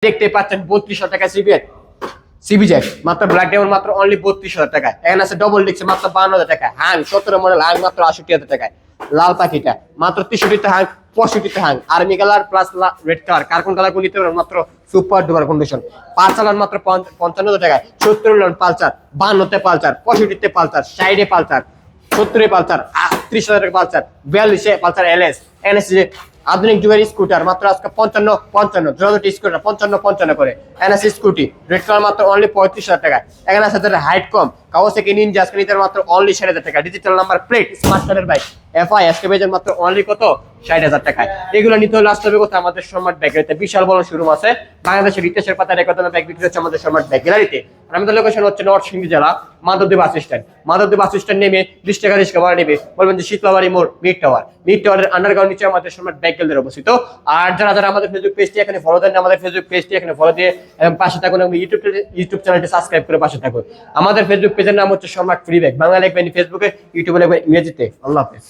দেখতে পাচ্ছেন 3200 টাকা সিবিজেড মাত্র ব্ল্যাক ডায়মন্ড মাত্র অনলি 32,000 টাকা। এখানে আছে ডবল ডিক্স মাত্র 52,000 টাকা। হ্যাং 17 মডেল হ্যাং মাত্র 68,000 টাকায়। লাল পাখিটা মাত্র 63 hang 65 hang. Army colour plus red colour carbon colour কোন নিতে পারবেন মাত্র সুপার ডুপার কন্ডিশন। পালসার মাত্র 55,000 টাকায়। 70 লন পালসার, 52 তে পালসার, 65 তে পালসার, 60 এ পালসার, 70 এ পালসার, 30,000 টাকা পালসার, 42 এ পালসার এলএস এনএস আধুনিক যুগের স্কুটার মাত্র আজকে 55 জোড়াটি স্কুটার 55 করে। এনএস স্কুটি রেড কালার মাত্র অনলি 35,000 টাকা। এখানে আছে যাদের হাইট কম কাওয়াসাকি নিনজা আজকে নিতে মাত্র অনলি 60,000 টাকা। ডিজিটাল নাম্বার প্লেট স্মার্ট কার্ডের বাইক এফআই আজকে পেয়েছেন মাত্র অনলি কত 60,000 টাকায়। এগুলো নিতে হলে আসতে হবে কোথায় আমাদের সম্রাট ব্যাগ গ্যালারিতে। বিশাল বড় শোরুম আছে বাংলাদেশের ইতিহাসের পাতায় রেকর্ডের ব্যাগ বিক্রি হচ্ছে আমাদের সম্রাট ব্যাগ গ্যালারিতে। আর আমাদের লোকেশন হচ্ছে নরসিংদী জেলা Madhabdi bus stand. Madhabdi bus stand নেমে 20 টাকা রিক্সা ভাড়া নেবে, বলবেন যে শীতলাবাড়ি মোড় মিড টাওয়ারের আন্ডারগ্রাউন্ড নিচে আমাদের সম্রাট ব্যাগ গ্যালারি অবস্থিত। আর যারা আমাদের ফেসবুক পেজটি এখানে ফলো দেন আমাদের ফেসবুক পেজটি এখানে ফলো দিয়ে পাশে থাকুন এবং ইউটিউব চ্যানেলটি সাবস্ক্রাইব করে পাশে থাকুন। আমাদের ফেসবুক পেজের নাম হচ্ছে সম্রাট ফ্রি ব্যাগ। বাংলা লিখবেন ফেসবুকে, ইউটিউবে লিখবেন ইংরেজিতে। আল্লাহ হাফেজ।